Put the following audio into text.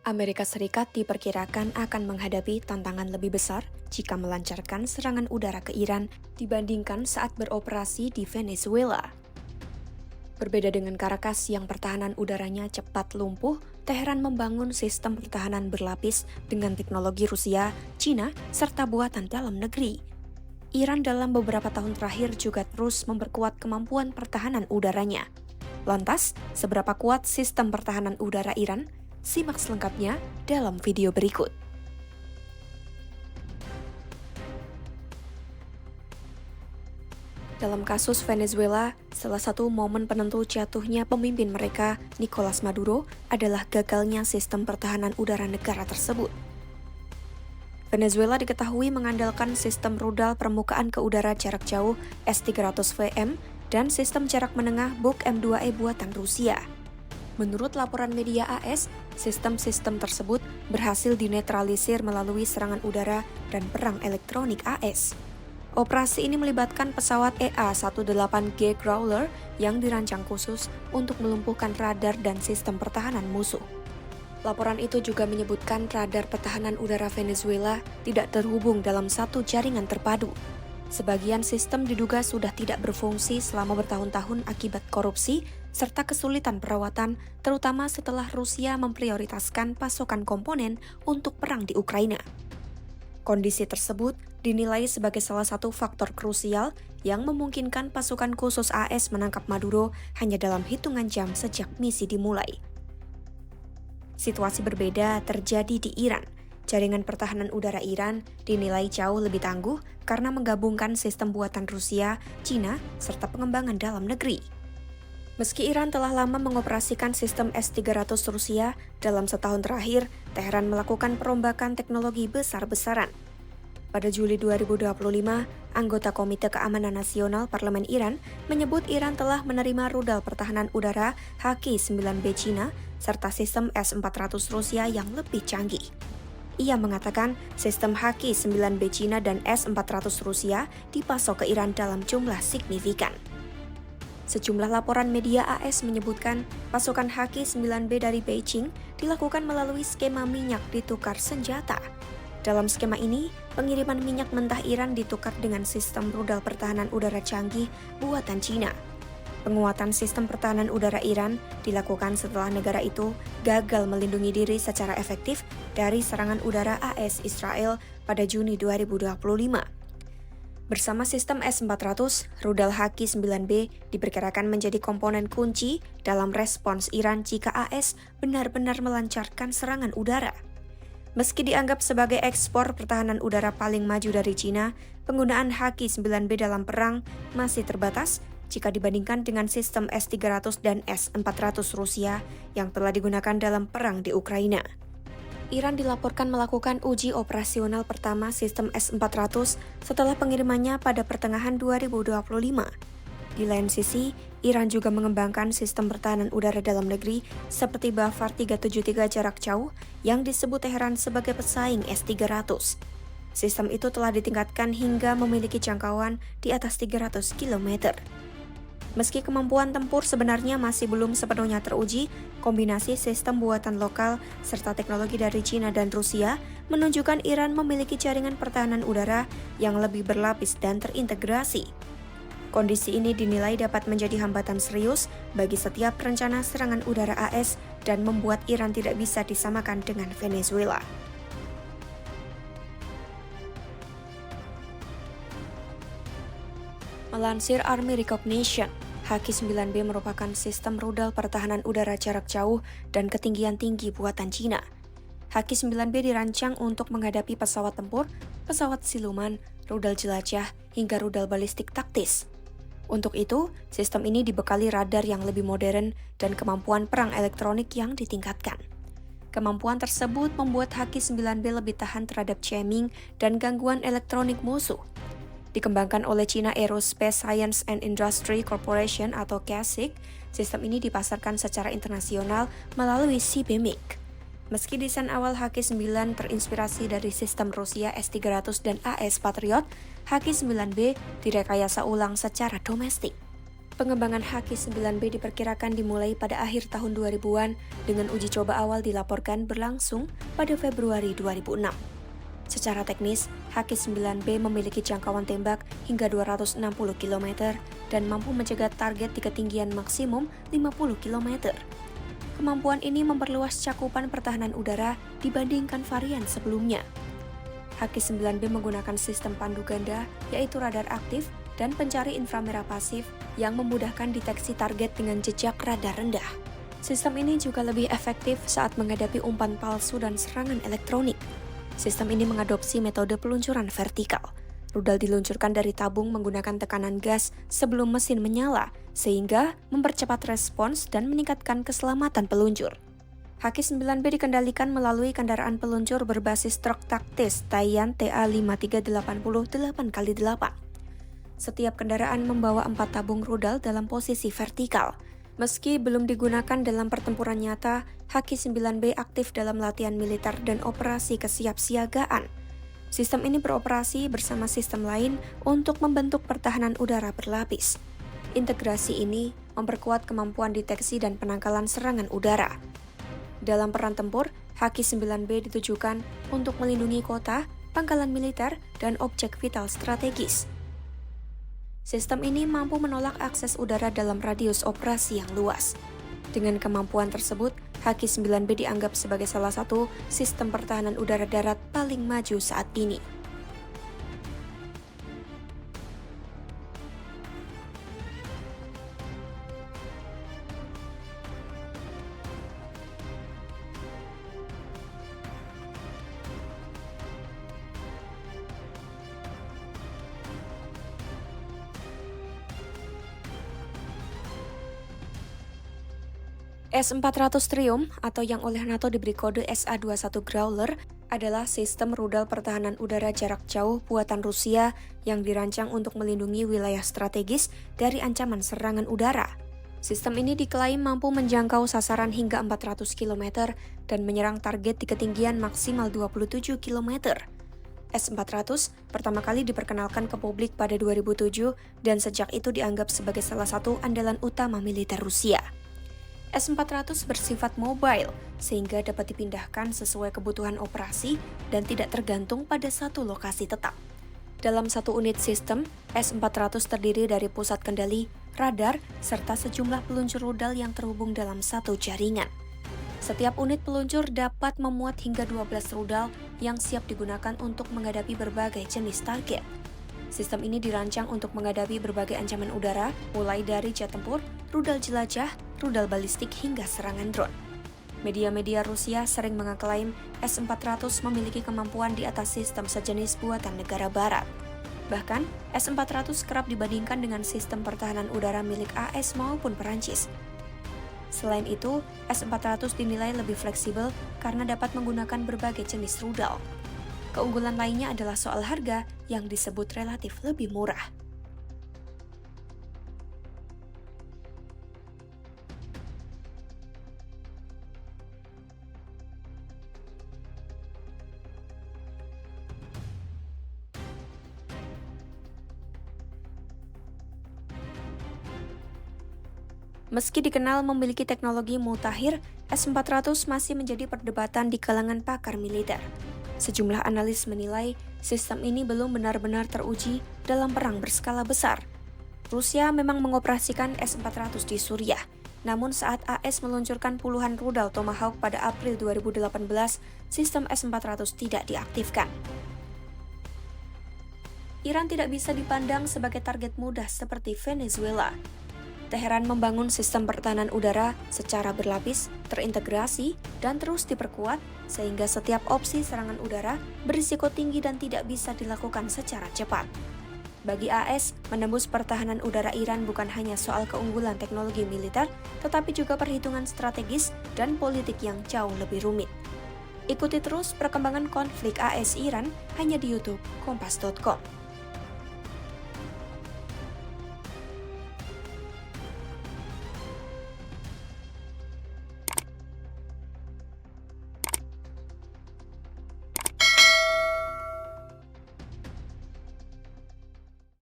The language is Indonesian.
Amerika Serikat diperkirakan akan menghadapi tantangan lebih besar jika melancarkan serangan udara ke Iran dibandingkan saat beroperasi di Venezuela. Berbeda dengan Caracas yang pertahanan udaranya cepat lumpuh, Teheran membangun sistem pertahanan berlapis dengan teknologi Rusia, Cina, serta buatan dalam negeri. Iran dalam beberapa tahun terakhir juga terus memperkuat kemampuan pertahanan udaranya. Lantas, seberapa kuat sistem pertahanan udara Iran? Simak selengkapnya dalam video berikut. Dalam kasus Venezuela, salah satu momen penentu jatuhnya pemimpin mereka, Nicolas Maduro, adalah gagalnya sistem pertahanan udara negara tersebut. Venezuela diketahui mengandalkan sistem rudal permukaan ke udara jarak jauh S-300VM dan sistem jarak menengah Buk M2E buatan Rusia. Menurut laporan media AS, sistem-sistem tersebut berhasil dinetralisir melalui serangan udara dan perang elektronik AS. Operasi ini melibatkan pesawat EA-18G Growler yang dirancang khusus untuk melumpuhkan radar dan sistem pertahanan musuh. Laporan itu juga menyebutkan radar pertahanan udara Venezuela tidak terhubung dalam satu jaringan terpadu. Sebagian sistem diduga sudah tidak berfungsi selama bertahun-tahun akibat korupsi serta kesulitan perawatan, terutama setelah Rusia memprioritaskan pasokan komponen untuk perang di Ukraina. Kondisi tersebut dinilai sebagai salah satu faktor krusial yang memungkinkan pasukan khusus AS menangkap Maduro hanya dalam hitungan jam sejak misi dimulai. Situasi berbeda terjadi di Iran. Jaringan pertahanan udara Iran dinilai jauh lebih tangguh karena menggabungkan sistem buatan Rusia, Cina, serta pengembangan dalam negeri. Meski Iran telah lama mengoperasikan sistem S-300 Rusia, dalam setahun terakhir, Teheran melakukan perombakan teknologi besar-besaran. Pada Juli 2025, anggota Komite Keamanan Nasional Parlemen Iran menyebut Iran telah menerima rudal pertahanan udara HQ-9B Cina serta sistem S-400 Rusia yang lebih canggih. Ia mengatakan sistem HQ-9B Cina dan S-400 Rusia dipasok ke Iran dalam jumlah signifikan. Sejumlah laporan media AS menyebutkan pasokan HQ-9B dari Beijing dilakukan melalui skema minyak ditukar senjata. Dalam skema ini, pengiriman minyak mentah Iran ditukar dengan sistem rudal pertahanan udara canggih buatan Cina. Penguatan sistem pertahanan udara Iran dilakukan setelah negara itu gagal melindungi diri secara efektif dari serangan udara AS Israel pada Juni 2025. Bersama sistem S-400, rudal HQ-9B diperkirakan menjadi komponen kunci dalam respons Iran jika AS benar-benar melancarkan serangan udara. Meski dianggap sebagai ekspor pertahanan udara paling maju dari Cina, penggunaan HQ-9B dalam perang masih terbatas jika dibandingkan dengan sistem S-300 dan S-400 Rusia yang telah digunakan dalam perang di Ukraina. Iran dilaporkan melakukan uji operasional pertama sistem S-400 setelah pengirimannya pada pertengahan 2025. Di lain sisi, Iran juga mengembangkan sistem pertahanan udara dalam negeri seperti Bafar 373 jarak jauh yang disebut Teheran sebagai pesaing S-300. Sistem itu telah ditingkatkan hingga memiliki jangkauan di atas 300 km. Meski kemampuan tempur sebenarnya masih belum sepenuhnya teruji, kombinasi sistem buatan lokal serta teknologi dari Cina dan Rusia menunjukkan Iran memiliki jaringan pertahanan udara yang lebih berlapis dan terintegrasi. Kondisi ini dinilai dapat menjadi hambatan serius bagi setiap rencana serangan udara AS dan membuat Iran tidak bisa disamakan dengan Venezuela. Melansir Army Recognition, HQ-9B merupakan sistem rudal pertahanan udara jarak jauh dan ketinggian tinggi buatan Cina. HQ-9B dirancang untuk menghadapi pesawat tempur, pesawat siluman, rudal jelajah, hingga rudal balistik taktis. Untuk itu, sistem ini dibekali radar yang lebih modern dan kemampuan perang elektronik yang ditingkatkan. Kemampuan tersebut membuat HQ-9B lebih tahan terhadap jamming dan gangguan elektronik musuh. Dikembangkan oleh China Aerospace Science and Industry Corporation atau CASIC, sistem ini dipasarkan secara internasional melalui CIBMYC. Meski desain awal HQ-9 terinspirasi dari sistem Rusia S-300 dan AS Patriot, HQ-9B direkayasa ulang secara domestik. Pengembangan HQ-9B diperkirakan dimulai pada akhir tahun 2000-an dengan uji coba awal dilaporkan berlangsung pada Februari 2006. Secara teknis, HQ-9B memiliki jangkauan tembak hingga 260 km dan mampu mencegat target di ketinggian maksimum 50 km. Kemampuan ini memperluas cakupan pertahanan udara dibandingkan varian sebelumnya. HQ-9B menggunakan sistem pandu ganda, yaitu radar aktif dan pencari inframerah pasif yang memudahkan deteksi target dengan jejak radar rendah. Sistem ini juga lebih efektif saat menghadapi umpan palsu dan serangan elektronik. Sistem ini mengadopsi metode peluncuran vertikal. Rudal diluncurkan dari tabung menggunakan tekanan gas sebelum mesin menyala, sehingga mempercepat respons dan meningkatkan keselamatan peluncur. HQ-9B dikendalikan melalui kendaraan peluncur berbasis truk taktis Taiyan TA-5380 8x8. Setiap kendaraan membawa 4 tabung rudal dalam posisi vertikal. Meski belum digunakan dalam pertempuran nyata, HQ-9B aktif dalam latihan militer dan operasi kesiapsiagaan. Sistem ini beroperasi bersama sistem lain untuk membentuk pertahanan udara berlapis. Integrasi ini memperkuat kemampuan deteksi dan penangkalan serangan udara. Dalam peran tempur, HQ-9B ditujukan untuk melindungi kota, pangkalan militer, dan objek vital strategis. Sistem ini mampu menolak akses udara dalam radius operasi yang luas. Dengan kemampuan tersebut, HQ-9B dianggap sebagai salah satu sistem pertahanan udara darat paling maju saat ini. S-400 Triumph atau yang oleh NATO diberi kode SA-21 Growler adalah sistem rudal pertahanan udara jarak jauh buatan Rusia yang dirancang untuk melindungi wilayah strategis dari ancaman serangan udara. Sistem ini diklaim mampu menjangkau sasaran hingga 400 km dan menyerang target di ketinggian maksimal 27 km. S-400 pertama kali diperkenalkan ke publik pada 2007 dan sejak itu dianggap sebagai salah satu andalan utama militer Rusia. S-400 bersifat mobile, sehingga dapat dipindahkan sesuai kebutuhan operasi dan tidak tergantung pada satu lokasi tetap. Dalam satu unit sistem, S-400 terdiri dari pusat kendali, radar, serta sejumlah peluncur rudal yang terhubung dalam satu jaringan. Setiap unit peluncur dapat memuat hingga 12 rudal yang siap digunakan untuk menghadapi berbagai jenis target. Sistem ini dirancang untuk menghadapi berbagai ancaman udara, mulai dari jet tempur, rudal jelajah, rudal balistik hingga serangan drone. Media-media Rusia sering mengeklaim S-400 memiliki kemampuan di atas sistem sejenis buatan negara barat. Bahkan, S-400 kerap dibandingkan dengan sistem pertahanan udara milik AS maupun Perancis. Selain itu, S-400 dinilai lebih fleksibel karena dapat menggunakan berbagai jenis rudal. Keunggulan lainnya adalah soal harga yang disebut relatif lebih murah. Meski dikenal memiliki teknologi mutakhir, S-400 masih menjadi perdebatan di kalangan pakar militer. Sejumlah analis menilai sistem ini belum benar-benar teruji dalam perang berskala besar. Rusia memang mengoperasikan S-400 di Suriah, namun saat AS meluncurkan puluhan rudal Tomahawk pada April 2018, sistem S-400 tidak diaktifkan. Iran tidak bisa dipandang sebagai target mudah seperti Venezuela. Teheran membangun sistem pertahanan udara secara berlapis, terintegrasi, dan terus diperkuat sehingga setiap opsi serangan udara berisiko tinggi dan tidak bisa dilakukan secara cepat. Bagi AS, menembus pertahanan udara Iran bukan hanya soal keunggulan teknologi militer, tetapi juga perhitungan strategis dan politik yang jauh lebih rumit. Ikuti terus perkembangan konflik AS-Iran hanya di YouTube Kompas.com.